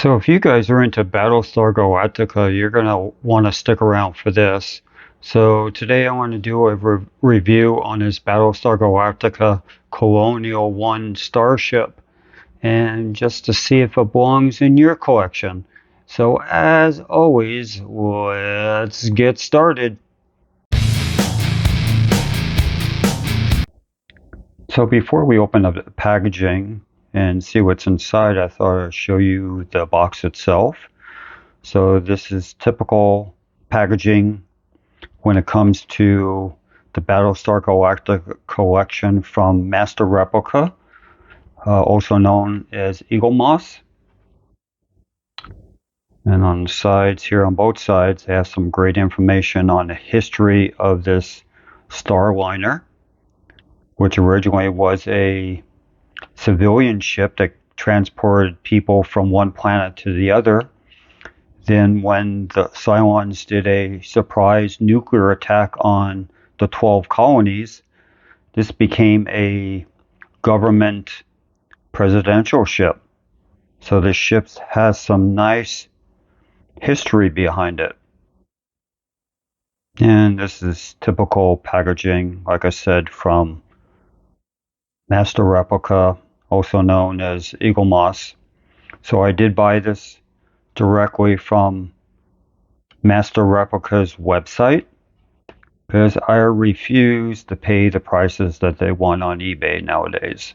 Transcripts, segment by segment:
So if you guys are into Battlestar Galactica, you're going to want to stick around for this. So today I want to do a review on this Battlestar Galactica Colonial One starship, and just to see if it belongs in your collection. So as always, let's get started. So before we open up the packaging and see what's inside, I thought I'd show you the box itself. So this is typical packaging when it comes to the Battlestar Galactica collection from Master Replica, also known as Eaglemoss. And on the sides here, on both sides, they have some great information on the history of this starliner, which originally was a civilian ship that transported people from one planet to the other. Then when the Cylons did a surprise nuclear attack on the 12 colonies, this became a government presidential ship. So this ship has some nice history behind it. And this is typical packaging, like I said, from Master Replica, also known as Eaglemoss. So I did buy this directly from Master Replica's website because I refuse to pay the prices that they want on eBay nowadays.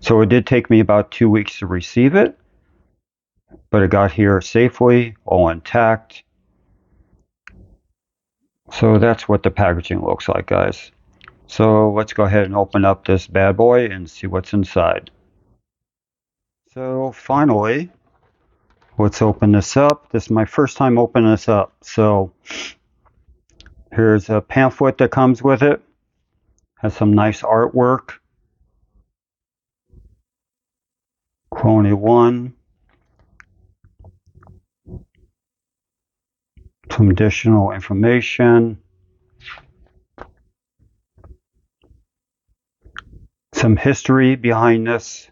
So it did take me about 2 weeks to receive it, but it got here safely, all intact. So that's what the packaging looks like, guys. So let's go ahead and open up this bad boy and see what's inside. So finally, let's open this up. This is my first time opening this up. So here's a pamphlet that comes with it. Has some nice artwork. Colonial One. Some additional information. Some history behind this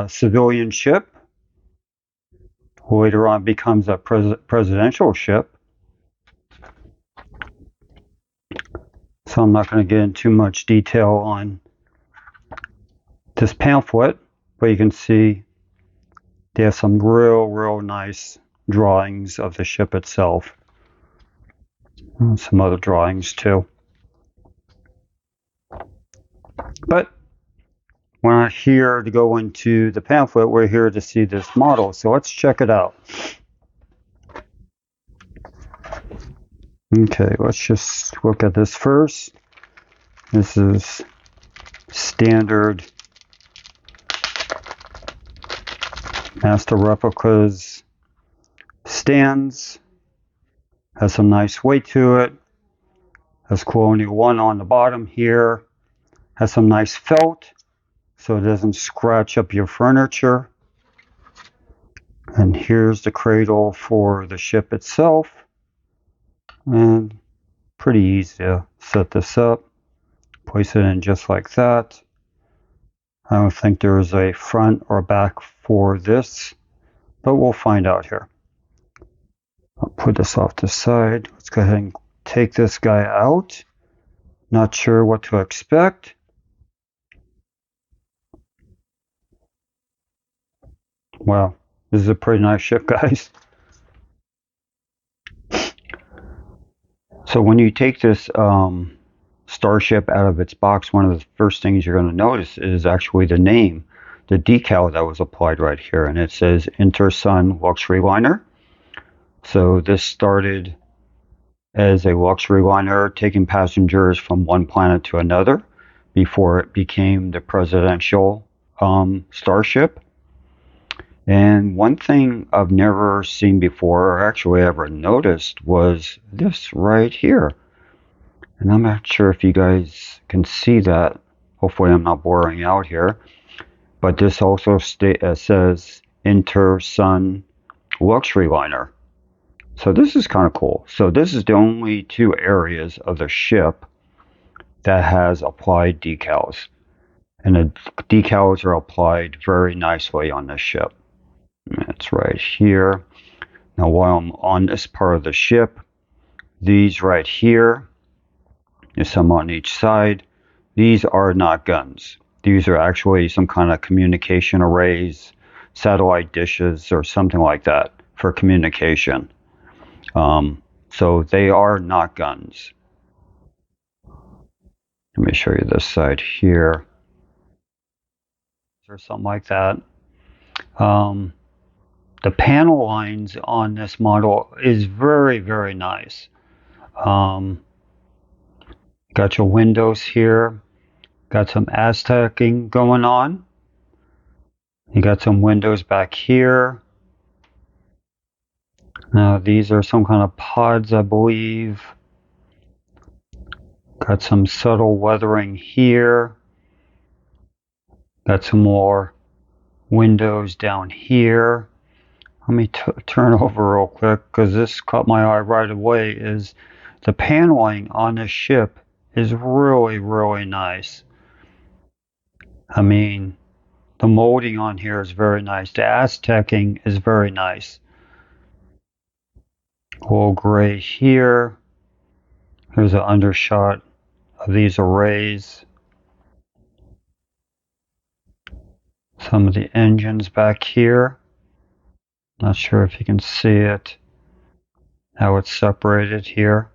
civilian ship. Later on becomes a presidential ship. So I'm not going to get into too much detail on this pamphlet, but you can see they have some real nice drawings of the ship itself. And some other drawings too. But we're not here to go into the pamphlet, we're here to see this model. So let's check it out. Okay, let's just look at this first. This is standard Master Replicas stands. Has some nice weight to it. Has Colonial One on the bottom here. Has some nice felt so it doesn't scratch up your furniture. And here's the cradle for the ship itself. And pretty easy to set this up. Place it in just like that. I don't think there's a front or back for this, but we'll find out here. I'll put this off to the side. Let's go ahead and take this guy out. Not sure what to expect. Wow, this is a pretty nice ship, guys. So when you take this starship out of its box, one of the first things you're going to notice is actually the name, the decal that was applied right here, and it says Inter-Sun Luxury Liner. So this started as a luxury liner taking passengers from one planet to another before it became the presidential starship. And one thing I've never seen before, or actually ever noticed, was this right here. And I'm not sure if you guys can see that. Hopefully I'm not boring out here. But this also says Inter-Sun Luxury Liner. So this is kind of cool. So this is the only two areas of the ship that has applied decals. And the decals are applied very nicely on this ship. It's right here. Now while I'm on this part of the ship, these right here, there's some on each side. These are not guns. These are actually some kind of communication arrays, satellite dishes, or something like that for communication. So they are not guns. Let me show you this side here. Or something like that. The panel lines on this model is very, very nice. Got your windows here. Got some Aztecing going on. You got some windows back here. Now these are some kind of pods, I believe. Got some subtle weathering here. Got some more windows down here. Let me turn over real quick because this caught my eye right away. Is the paneling on this ship is really, really nice. I mean, the molding on here is very nice. The Aztecing is very nice. A little gray here. Here's an undershot of these arrays. Some of the engines back here. Not sure if you can see it, how it's separated here.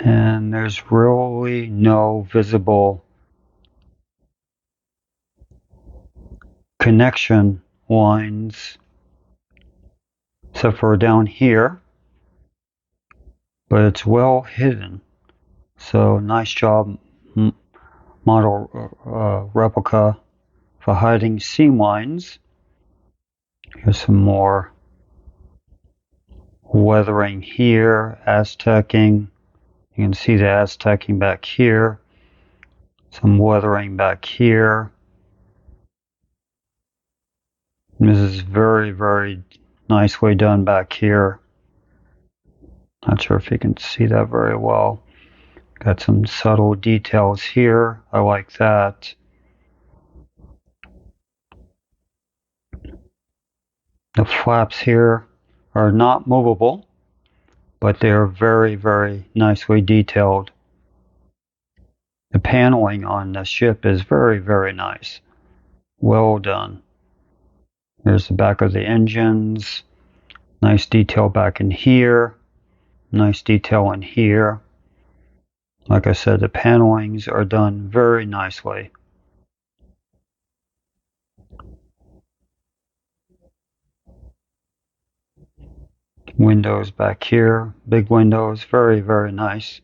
And there's really no visible connection lines except for down here, but it's well hidden. So nice job, model replica, for hiding seam lines. Here's some more weathering here, Aztecing. You can see the Aztecing back here. Some weathering back here. This is very, very nicely done back here. Not sure if you can see that very well. Got some subtle details here. I like that. The flaps here are not movable, but they are very, very nicely detailed. The paneling on the ship is very, very nice. Well done. There's the back of the engines. Nice detail back in here. Nice detail in here. Like I said, the panelings are done very nicely. Windows back here, big windows, very, very nice.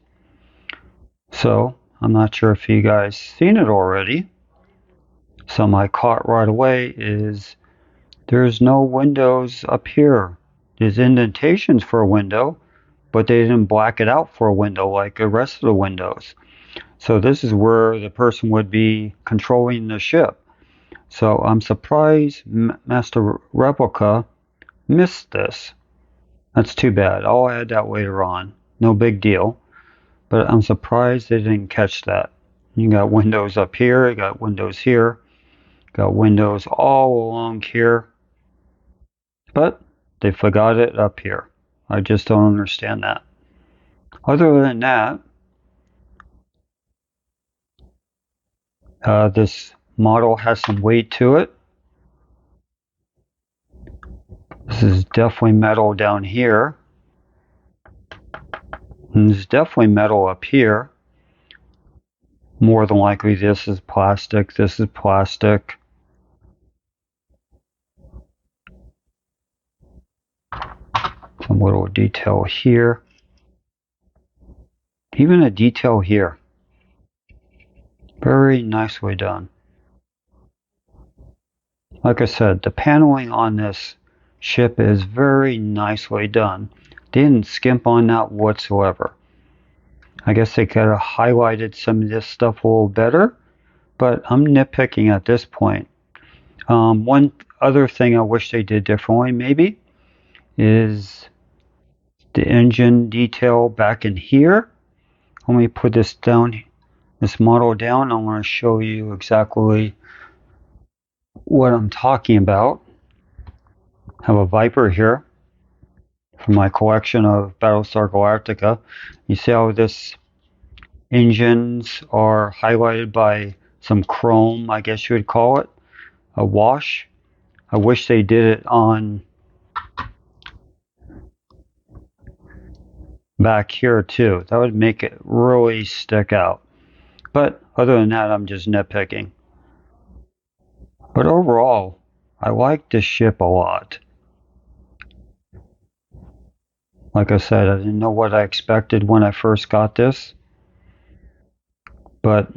So, I'm not sure if you guys seen it already. Something I caught right away is there's no windows up here. There's indentations for a window, but they didn't black it out for a window like the rest of the windows. So this is where the person would be controlling the ship. So I'm surprised Master Replica missed this. That's too bad. I'll add that later on. No big deal. But I'm surprised they didn't catch that. You got windows up here, you got windows here, got windows all along here. But they forgot it up here. I just don't understand that. Other than that, this model has some weight to it. This is definitely metal down here. And there's definitely metal up here. More than likely this is plastic, this is plastic. Some little detail here. Even a detail here. Very nicely done. Like I said, the paneling on this ship is very nicely done. They didn't skimp on that whatsoever. I guess they could have highlighted some of this stuff a little better, but I'm nitpicking at this point. One other thing I wish they did differently maybe is the engine detail back in here. Let me put this down, this model down. I want to show you exactly what I'm talking about. I have a Viper here from my collection of Battlestar Galactica. You see how this engines are highlighted by some chrome, I guess you would call it, a wash. I wish they did it on back here too. That would make it really stick out. But other than that, I'm just nitpicking. But overall, I like this ship a lot. Like I said, I didn't know what I expected when I first got this. But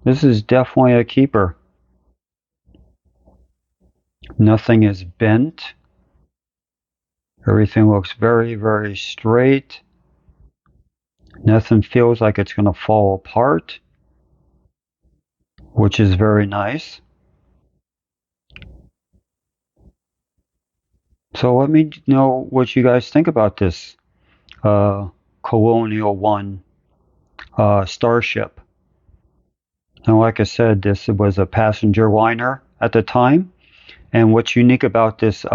this is definitely a keeper. Nothing is bent. Everything looks very, very straight. Nothing feels like it's going to fall apart, which is very nice. So let me know what you guys think about this Colonial One starship. And like I said, this was a passenger liner at the time. And what's unique about this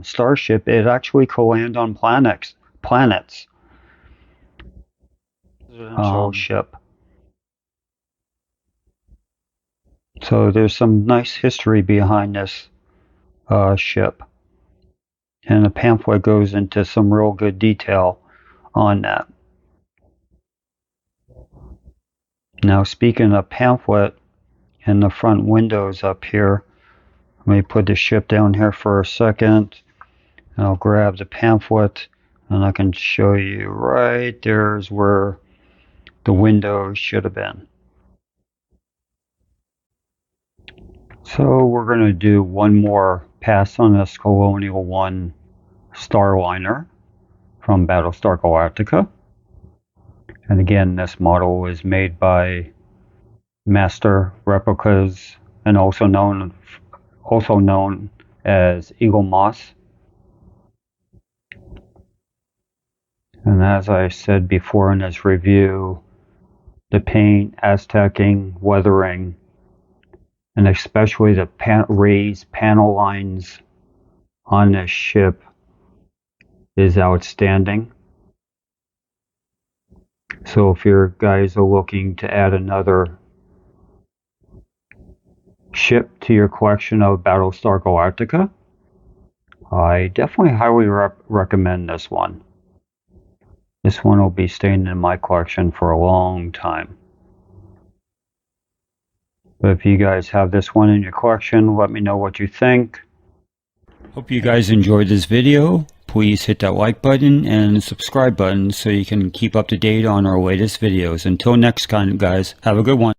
starship, it actually could land on planets. Ship. So there's some nice history behind this ship. And the pamphlet goes into some real good detail on that. Now, speaking of pamphlet and the front windows up here, let me put the ship down here for a second. And I'll grab the pamphlet and I can show you right there's where the window should have been. So we're going to do one more pass on this Colonial One Starliner from Battlestar Galactica. And again, this model is made by Master Replicas and also known as Eaglemoss. And as I said before in this review, the paint, Aztecing, weathering, and especially the raised panel lines on this ship is outstanding. So if you guys are looking to add another ship to your collection of Battlestar Galactica, I definitely highly recommend this one. This one will be staying in my collection for a long time. But if you guys have this one in your collection, let me know what you think. Hope you guys enjoyed this video. Please hit that like button and subscribe button so you can keep up to date on our latest videos. Until next time, guys, have a good one.